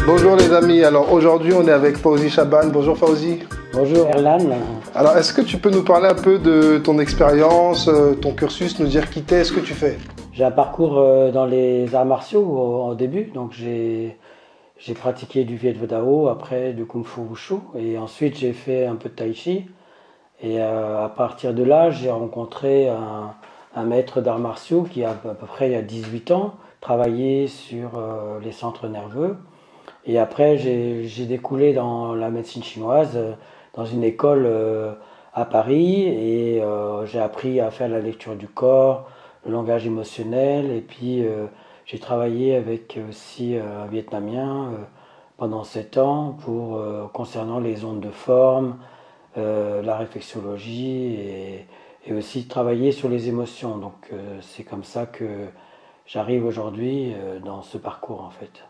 Bonjour les amis, alors aujourd'hui on est avec Fawzi Chaban. Bonjour Fawzi. Bonjour Erlan. Alors est-ce que tu peux nous parler un peu de ton expérience, ton cursus, nous dire qui t'es, ce que tu fais? J'ai un parcours dans les arts martiaux au début, donc j'ai pratiqué du Viet Vo Dao, après du Kung Fu Wushu, et ensuite j'ai fait un peu de Tai Chi. Et à partir de là, j'ai rencontré un maître d'arts martiaux qui à peu près il y a 18 ans travaillait sur les centres nerveux. Et après, j'ai découlé dans la médecine chinoise, dans une école à Paris, et j'ai appris à faire la lecture du corps, le langage émotionnel, et puis j'ai travaillé avec aussi un Vietnamien pendant 7 ans concernant les ondes de forme, la réflexologie, et aussi travailler sur les émotions. Donc c'est comme ça que j'arrive aujourd'hui dans ce parcours en fait.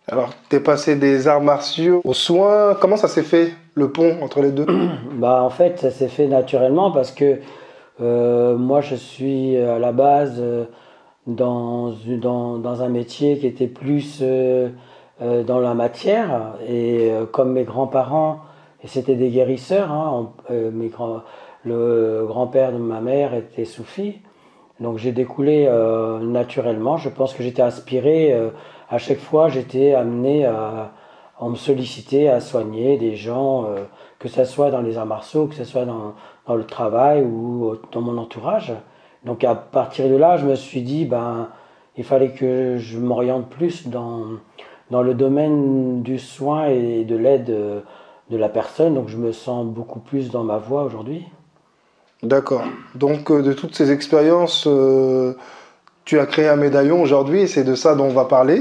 Alors, tu es passé des arts martiaux aux soins. Comment ça s'est fait, le pont entre les deux? Bah, en fait, ça s'est fait naturellement parce que moi, je suis à la base dans un métier qui était plus dans la matière. Et comme mes grands-parents, et c'était des guérisseurs, hein, le grand-père de ma mère était soufi. Donc j'ai découlé naturellement. Je pense que j'étais aspiré. À chaque fois, j'étais amené à me solliciter, à soigner des gens, que ce soit dans les arts martiaux, que ce soit dans le travail ou dans mon entourage. Donc à partir de là, je me suis dit, ben, il fallait que je m'oriente plus dans le domaine du soin et de l'aide de la personne. Donc je me sens beaucoup plus dans ma voie aujourd'hui. D'accord. Donc, de toutes ces expériences, tu as créé un médaillon aujourd'hui et c'est de ça dont on va parler.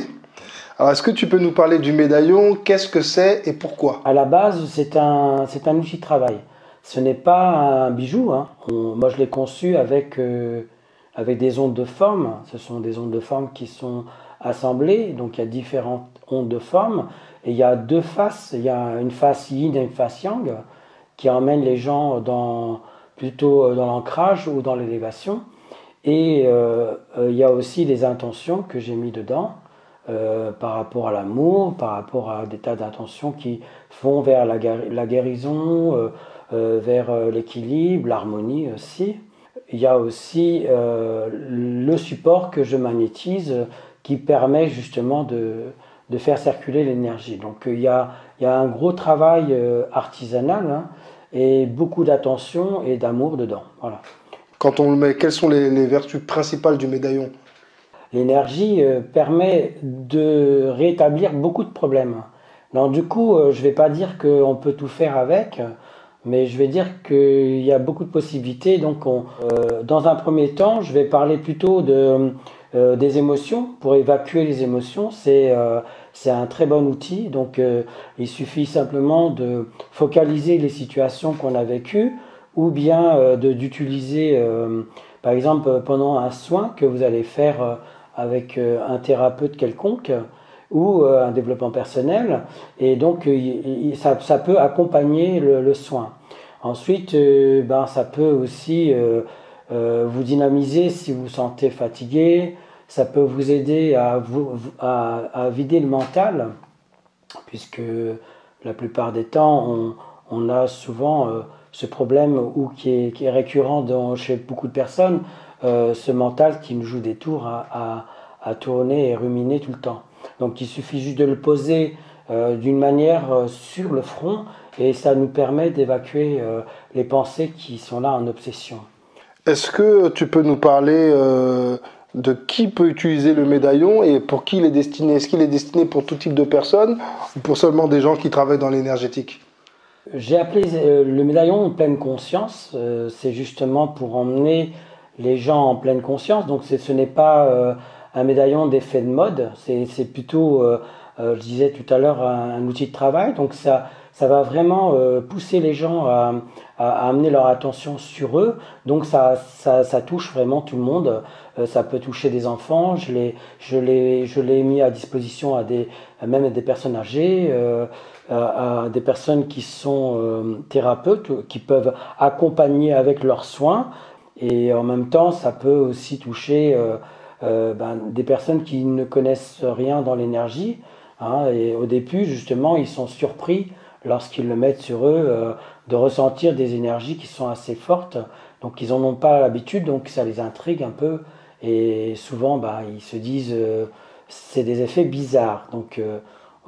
Alors, est-ce que tu peux nous parler du médaillon? Qu'est-ce que c'est et pourquoi? À la base, c'est un outil de travail. Ce n'est pas un bijou, hein. Moi, je l'ai conçu avec des ondes de forme. Ce sont des ondes de forme qui sont assemblées. Donc, il y a différentes ondes de forme. Et il y a deux faces. Il y a une face yin et une face yang qui emmènent les gens plutôt dans l'ancrage ou dans l'élévation. Et il y a aussi les intentions que j'ai mis dedans par rapport à l'amour, par rapport à des tas d'intentions qui vont vers la guérison, vers l'équilibre, l'harmonie aussi. Il y a aussi le support que je magnétise qui permet justement de faire circuler l'énergie. Donc il y a un gros travail artisanal, hein, et beaucoup d'attention et d'amour dedans. Voilà. Quand on le met, quelles sont les vertus principales du médaillon? L'énergie permet de rétablir beaucoup de problèmes. Donc du coup, je ne vais pas dire qu'on peut tout faire avec, mais je vais dire qu'il y a beaucoup de possibilités. Donc dans un premier temps, je vais parler plutôt des émotions. Pour évacuer les émotions, c'est un très bon outil. Donc il suffit simplement de focaliser les situations qu'on a vécues ou bien d'utiliser, par exemple, pendant un soin que vous allez faire avec un thérapeute quelconque ou un développement personnel. Et donc, ça peut accompagner le soin. Ensuite, ben, ça peut aussi vous dynamiser si vous vous sentez fatigué. Ça peut vous aider à vider le mental, puisque la plupart des temps, on a souvent ce problème qui est récurrent chez beaucoup de personnes, ce mental qui nous joue des tours à tourner et ruminer tout le temps. Donc il suffit juste de le poser d'une manière sur le front et ça nous permet d'évacuer les pensées qui sont là en obsession. Est-ce que tu peux nous parler de qui peut utiliser le médaillon et pour qui il est destiné? Est-ce qu'il est destiné pour tout type de personnes ou pour seulement des gens qui travaillent dans l'énergétique? J'ai appelé le médaillon en pleine conscience. C'est justement pour emmener les gens en pleine conscience. Donc ce n'est pas un médaillon d'effet de mode. C'est plutôt, je disais tout à l'heure, un outil de travail. Donc ça va vraiment pousser les gens à amener leur attention sur eux. Donc ça touche vraiment tout le monde. Ça peut toucher des enfants. Je l'ai mis à disposition même à des personnes âgées. À des personnes qui sont thérapeutes, qui peuvent accompagner avec leurs soins. Et en même temps, ça peut aussi toucher des personnes qui ne connaissent rien dans l'énergie. hein. Et au début, justement, ils sont surpris lorsqu'ils le mettent sur eux, de ressentir des énergies qui sont assez fortes. Donc ils n'en ont pas l'habitude, donc ça les intrigue un peu. Et souvent, bah, ils se disent, c'est des effets bizarres. Donc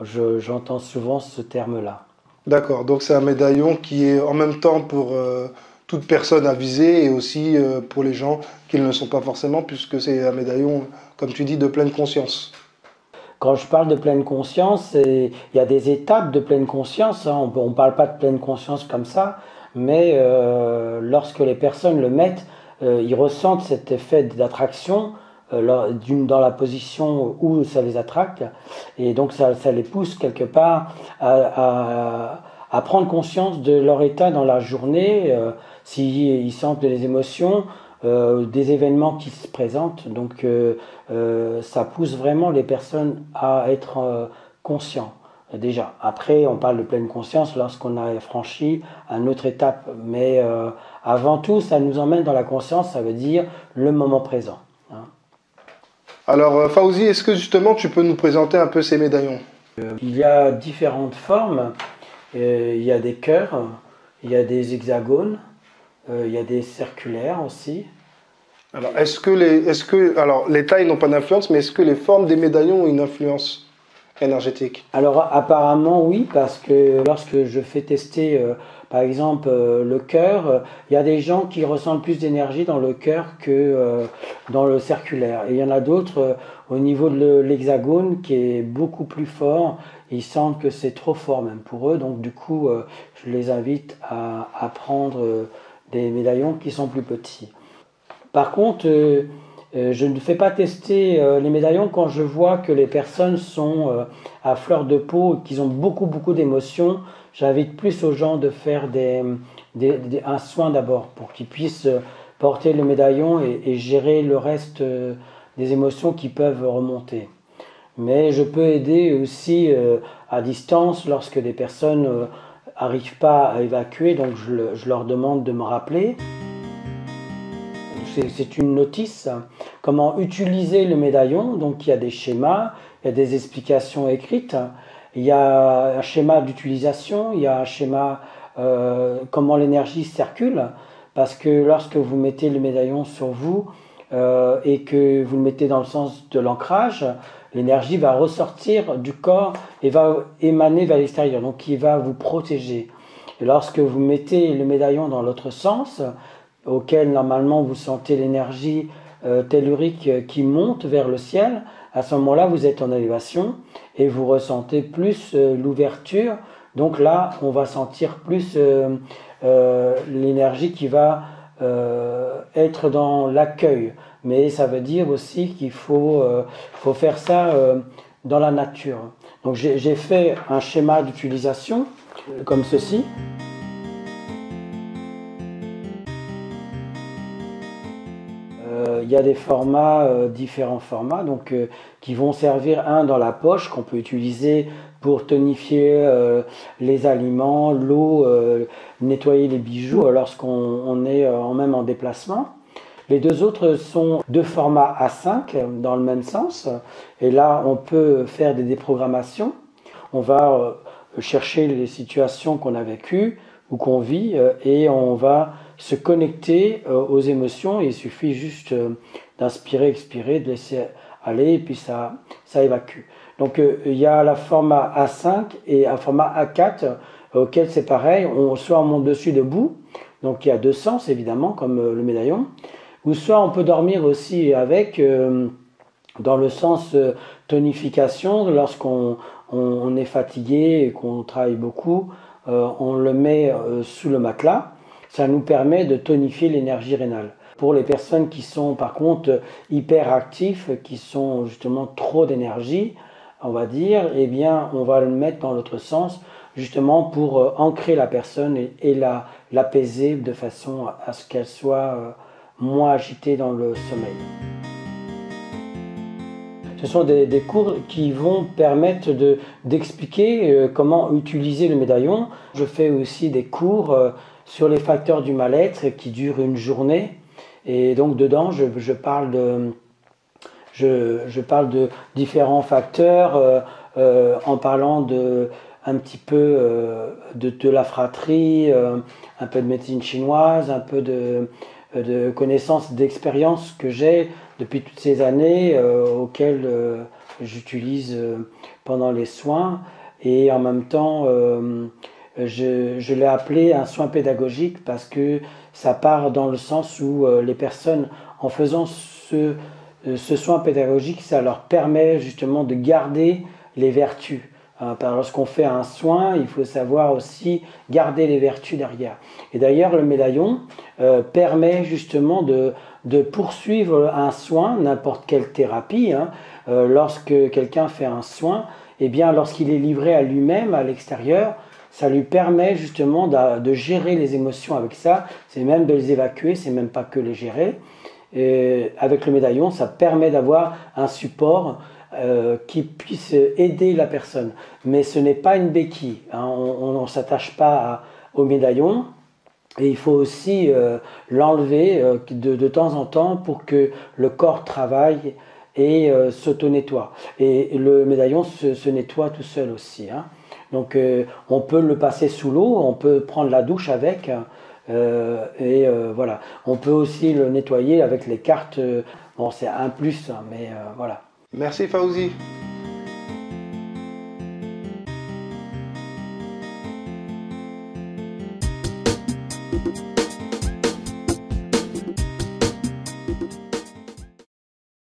j'entends souvent ce terme-là. D'accord, donc c'est un médaillon qui est en même temps pour toute personne avisée et aussi pour les gens qui ne le sont pas forcément, puisque c'est un médaillon, comme tu dis, de pleine conscience. Quand je parle de pleine conscience, il y a des étapes de pleine conscience, hein. On ne parle pas de pleine conscience comme ça, mais lorsque les personnes le mettent, ils ressentent cet effet d'attraction dans la position où ça les attraque, et donc ça les pousse quelque part à prendre conscience de leur état dans la journée, s'ils sentent des émotions, des événements qui se présentent. Donc ça pousse vraiment les personnes à être conscients. Déjà, après, on parle de pleine conscience lorsqu'on a franchi une autre étape. Mais avant tout, ça nous emmène dans la conscience, ça veut dire le moment présent, hein. Alors, Fawzi, est-ce que justement tu peux nous présenter un peu ces médaillons? Il y a différentes formes. Il y a des cœurs, il y a des hexagones, il y a des circulaires aussi. Alors, alors, les tailles n'ont pas d'influence, mais est-ce que les formes des médaillons ont une influence énergétique? Alors apparemment oui, parce que lorsque je fais tester par exemple le cœur, il y a des gens qui ressentent plus d'énergie dans le cœur que dans le circulaire. Et il y en a d'autres au niveau de l'hexagone qui est beaucoup plus fort. Ils sentent que c'est trop fort même pour eux. Donc du coup, je les invite à prendre des médaillons qui sont plus petits. Par contre, je ne fais pas tester les médaillons quand je vois que les personnes sont à fleur de peau et qu'ils ont beaucoup d'émotions. J'invite plus aux gens de faire un soin d'abord pour qu'ils puissent porter le médaillon et gérer le reste des émotions qui peuvent remonter. Mais je peux aider aussi à distance lorsque des personnes n'arrivent pas à évacuer, donc je leur demande de me rappeler. C'est une notice, comment utiliser le médaillon. Donc il y a des schémas, il y a des explications écrites, il y a un schéma d'utilisation, il y a un schéma comment l'énergie circule, parce que lorsque vous mettez le médaillon sur vous et que vous le mettez dans le sens de l'ancrage, l'énergie va ressortir du corps et va émaner vers l'extérieur, donc il va vous protéger. Et lorsque vous mettez le médaillon dans l'autre sens, auquel normalement vous sentez l'énergie tellurique qui monte vers le ciel, à ce moment-là vous êtes en élévation et vous ressentez plus l'ouverture. Donc là on va sentir plus l'énergie qui va être dans l'accueil. Mais ça veut dire aussi qu'il faut faire ça dans la nature. Donc j'ai fait un schéma d'utilisation comme ceci. Il y a des formats, différents formats, donc qui vont servir dans la poche qu'on peut utiliser pour tonifier les aliments, l'eau, nettoyer les bijoux lorsqu'on est même en déplacement. Les deux autres sont deux formats A5 dans le même sens, et là on peut faire des déprogrammations. On va chercher les situations qu'on a vécues ou qu'on vit et on va se connecter aux émotions. Il suffit juste d'inspirer, expirer, de laisser aller et puis ça évacue. Donc il y a la format A5 et un format A4 auquel c'est pareil, soit on monte dessus debout, donc il y a deux sens évidemment comme le médaillon, ou soit on peut dormir aussi avec dans le sens tonification. Lorsqu'on est fatigué et qu'on travaille beaucoup, on le met sous le matelas. Ça nous permet de tonifier l'énergie rénale. Pour les personnes qui sont par contre hyperactifs, qui sont justement trop d'énergie, on va dire, eh bien on va le mettre dans l'autre sens, justement pour ancrer la personne et l'apaiser de façon à ce qu'elle soit moins agitée dans le sommeil. Ce sont des cours qui vont permettre d'expliquer comment utiliser le médaillon. Je fais aussi des cours sur les facteurs du mal-être qui durent une journée. Et donc dedans, je parle de différents facteurs, en parlant un petit peu de la fratrie, un peu de médecine chinoise, un peu de connaissances, d'expériences que j'ai depuis toutes ces années auxquelles j'utilise pendant les soins. Et en même temps, je l'ai appelé un soin pédagogique parce que ça part dans le sens où les personnes, en faisant ce soin pédagogique, ça leur permet justement de garder les vertus. Lorsqu'on fait un soin, il faut savoir aussi garder les vertus derrière. Et d'ailleurs, le médaillon permet justement de poursuivre un soin, n'importe quelle thérapie. Lorsque quelqu'un fait un soin, eh bien, lorsqu'il est livré à lui-même, à l'extérieur, ça lui permet justement de gérer les émotions avec ça, c'est même de les évacuer, c'est même pas que les gérer. Et avec le médaillon, ça permet d'avoir un support qui puisse aider la personne. Mais ce n'est pas une béquille, on ne s'attache pas au médaillon. Et il faut aussi l'enlever de temps en temps pour que le corps travaille et s'auto-nettoie. Et le médaillon se nettoie tout seul aussi. Donc on peut le passer sous l'eau, on peut prendre la douche avec. Voilà. On peut aussi le nettoyer avec les cartes. Bon, c'est un plus, mais voilà. Merci Fawzi.